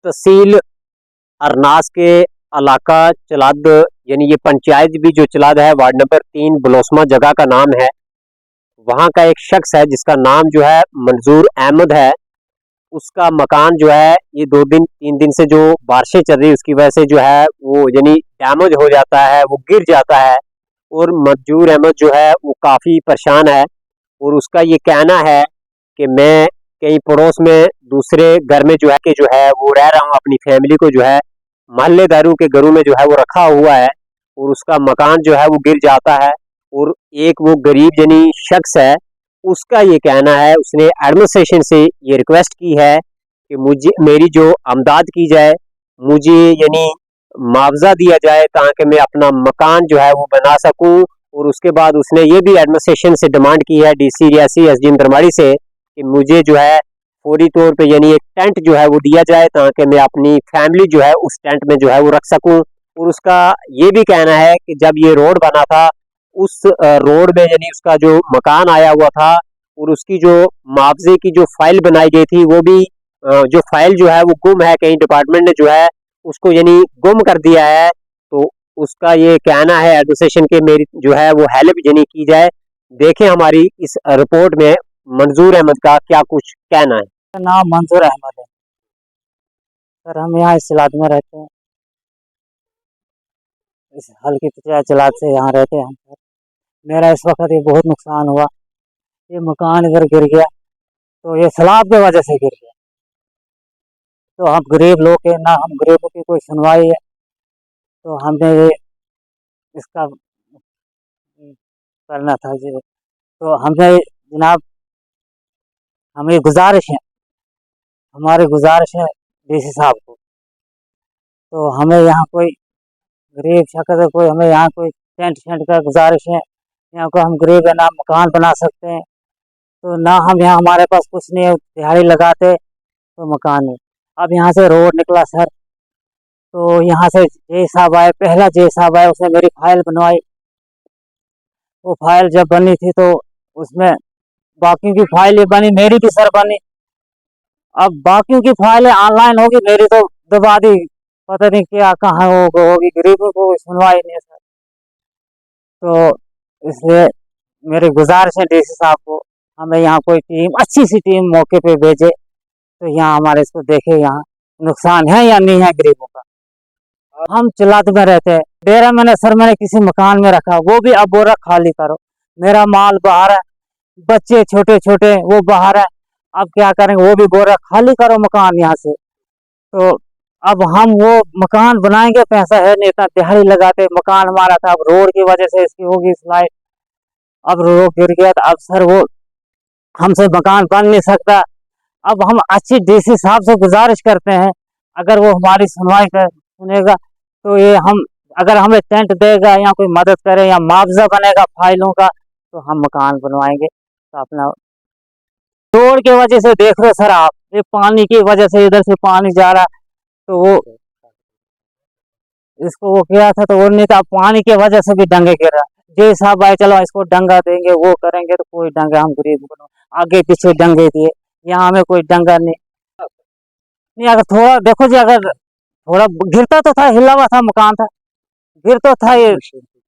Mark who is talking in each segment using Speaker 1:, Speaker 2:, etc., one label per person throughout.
Speaker 1: तहसील अरनास के इलाका चलाद यानी ये पंचायत भी जो चलाद है वार्ड नंबर 3 बलोसमा जगह का नाम है। वहाँ का एक शख्स है जिसका नाम जो है मंजूर अहमद है। उसका मकान जो है ये 2 दिन 3 दिन से जो बारिशें चल रही उसकी वजह से जो है वो यानी डैमेज हो जाता है, वो गिर जाता है। और मंजूर अहमद जो है वो काफ़ी परेशान है। और उसका ये कहना है कि मैं कहीं पड़ोस में दूसरे घर में जो है वो रह रहा हूँ, अपनी फैमिली को जो है मोहल्लेदारों के घरों में जो है वो रखा हुआ है। और उसका मकान जो है वो गिर जाता है। और एक वो गरीब यानी शख्स है, उसका ये कहना है, उसने एडमिनिस्ट्रेशन से ये रिक्वेस्ट की है कि मुझे मेरी जो आमदाद की जाए, मुझे यानी मुआवजा दिया जाए ताकि मैं अपना मकान जो है वो बना सकूं। और उसके बाद उसने ये भी एडमिनिस्ट्रेशन से डिमांड की है, डीसी रियासी एसडीएम दरमारी से, कि मुझे जो है फौरी तौर पे यानी एक टेंट जो है वो दिया जाए ताकि मैं अपनी फैमिली जो है उस टेंट में जो है वो रख सकूं। और उसका ये भी कहना है कि जब ये रोड बना था उस रोड में यानी उसका जो मकान आया हुआ था और उसकी जो मुआवजे की जो फाइल बनाई गई थी वो भी जो फाइल जो है वो गुम है, कहीं डिपार्टमेंट ने जो है उसको यानी गुम कर दिया है। तो उसका ये कहना है एडमिनिस्ट्रेशन के मेरी जो है वो हेल्प यानी की जाए। देखें हमारी इस रिपोर्ट में मंजूर अहमद का क्या कुछ कहना है।
Speaker 2: मेरा नाम मंजूर अहमद है सर। हम यहाँ इस इलाके में रहते हैं, इस हल्की चलाद से यहाँ रहते हैं हम सर। मेरा इस वक्त ये बहुत नुकसान हुआ। ये मकान इधर गिर गया तो ये सैलाब की वजह से गिर गया। तो हम गरीब लोग हैं ना, हम गरीबों की कोई सुनवाई है। तो हमने ये इसका करना था जी। तो हमने जनाब, हमें गुजारिश है, हमारी गुजारिश है डीसी साहब को, तो हमें यहाँ कोई गरीब शख्स है, कोई हमें यहाँ कोई टेंट शेंट का गुजारिश है। यहाँ को हम गरीब है ना मकान बना सकते हैं, तो ना हम यहाँ हमारे पास कुछ नहीं है, दिहाड़ी लगाते तो मकान है। अब यहाँ से रोड निकला सर, तो यहाँ से जे साहब आए, पहला जे साहब आए, उसने मेरी फाइल बनवाई। वो फाइल जब बनी थी तो उसमें बाकियों की फाइलें बनी, मेरी भी सर बनी। अब बाकियों की फाइलें ऑनलाइन होगी, मेरी तो दबा दी, पता नहीं क्या कहाँ होगी। गरीबों को सुनवाई नहीं है सर। तो इसलिए मेरी गुजारिश है डीसी साहब को, हमें यहाँ कोई टीम, अच्छी सी टीम मौके पे भेजे, तो यहाँ हमारे इसको देखे यहाँ नुकसान है या नहीं है गरीबों का। हम चिल्लात में रहते हैं, डेरा मैंने सर मैंने किसी मकान में रखा, वो भी अब बोरा खाली करो। मेरा माल बाहर है, बच्चे छोटे छोटे वो बाहर है, अब क्या करेंगे, वो भी बोरा खाली करो मकान यहाँ से। तो अब हम वो मकान बनाएंगे, पैसा है नहीं, इतना दिहाड़ी लगाते मकान हमारा था। अब रोड की वजह से इसकी होगी स्लाइड, अब रोड गिर गया तो अब सर वो हमसे मकान बन नहीं सकता। अब हम अच्छी डीसी साहब से गुजारिश करते हैं, अगर वो हमारी सुनवाई कर सुनेगा तो ये हम, अगर हमें टेंट देगा या कोई मदद करे या मुआवजा बनेगा फाइलों का, तो हम मकान बनवाएंगे। तो अपना रोड की वजह से देख रहे सर आप, ये पानी की वजह से इधर से पानी जा रहा, तो वो इसको वो किया था तो वो नहीं था, पानी की वजह से भी डंगे गिर रहा। जे साहब आए, चलो इसको डंगा देंगे, वो करेंगे, तो कोई डंगा हम गरीब को आगे पीछे डंगे दिए, यहाँ हमें कोई डंगा नहीं। अगर थोड़ा देखो जी, अगर थोड़ा गिरता तो था, हिला हुआ था मकान था, गिर तो था, ये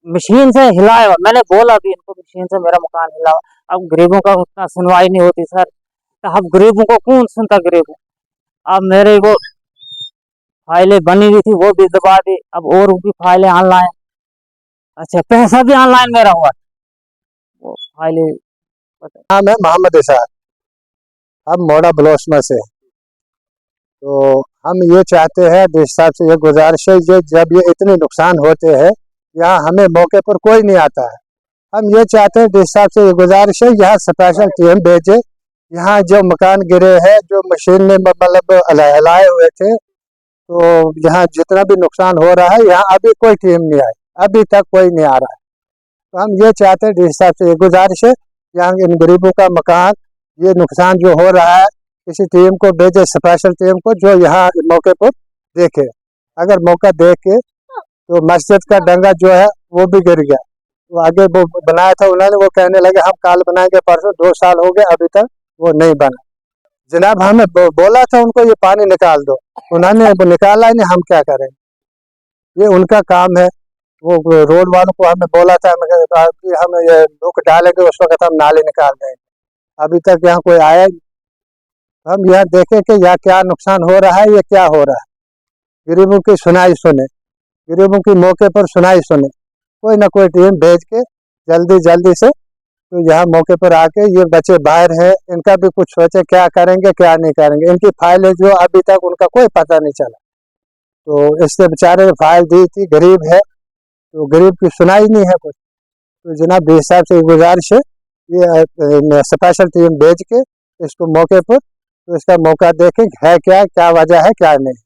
Speaker 2: मशीन से हिलाया हुआ। मैंने बोला भी इनको, मशीन से मेरा मकान हिला हुआ। अब गरीबों का उतना सुनवाई नहीं होती सर, तो अब गरीबों को कौन सुनता गरीबों। अब मेरे वो फाइलें बनी हुई थी वो भी दबा दी, अब और भी फाइलें ऑनलाइन, अच्छा पैसा भी ऑनलाइन मेरा हुआ, वो फाइलें।
Speaker 3: नाम है मोहम्मद इसाक, हम मोड़ा बलोसमा से। तो हम ये चाहते हैं डीसी साहब से, ये गुजारिश है, ये जब ये इतने नुकसान होते हैं यहाँ हमें मौके पर कोई नहीं आता है। हम ये चाहते हैं डीसी साहब से ये गुजारिश है, यहाँ स्पेशल टीम भेजे। यहाँ जो मकान गिरे हैं, जो मशीन ने मतलब हिलाए हुए थे, तो यहाँ जितना भी नुकसान हो रहा है यहाँ अभी कोई टीम नहीं आई, अभी तक कोई नहीं आ रहा है। तो हम ये चाहते हैं डीसी साहब से ये गुजारिश है, यहाँ इन गरीबों का मकान, ये नुकसान जो हो रहा है, किसी टीम को भेजे, स्पेशल टीम को, जो यहाँ मौके पर देखे। अगर मौका देखे तो मस्जिद का डंगा जो है वो भी गिर गया, वो आगे वो बनाया था उन्होंने, वो कहने लगे हम कल बनाएंगे, परसों 2 साल हो गए अभी तक वो नहीं बना। जनाब हमें बोला था उनको ये पानी निकाल दो, उन्होंने निकाला ही नहीं, हम क्या करें, ये उनका काम है। वो रोड वालों को हमें बोला था हम ये रुक डालेंगे, उस वक्त हम नाले निकाल देंगे, अभी तक यहाँ कोई आया नहीं। हम यहाँ देखें कि यहाँ क्या नुकसान हो रहा है, ये क्या हो रहा है। गरीबों की सुनाई सुने, गरीबों की मौके पर सुनाई सुने, कोई ना कोई टीम भेज के जल्दी से तो यहाँ मौके पर आके ये बच्चे बाहर हैं, इनका भी कुछ सोचे, क्या करेंगे क्या नहीं करेंगे। इनकी फाइलें जो अभी तक उनका कोई पता नहीं चला, तो इससे बेचारे फाइल दी थी, गरीब है तो गरीब की सुनाई नहीं है कुछ। तो जनाब डीसी साहब से गुजारिश है, ये स्पेशल टीम भेज के इसको मौके पर तो इसका मौका देखें है क्या वजह है क्या नहीं।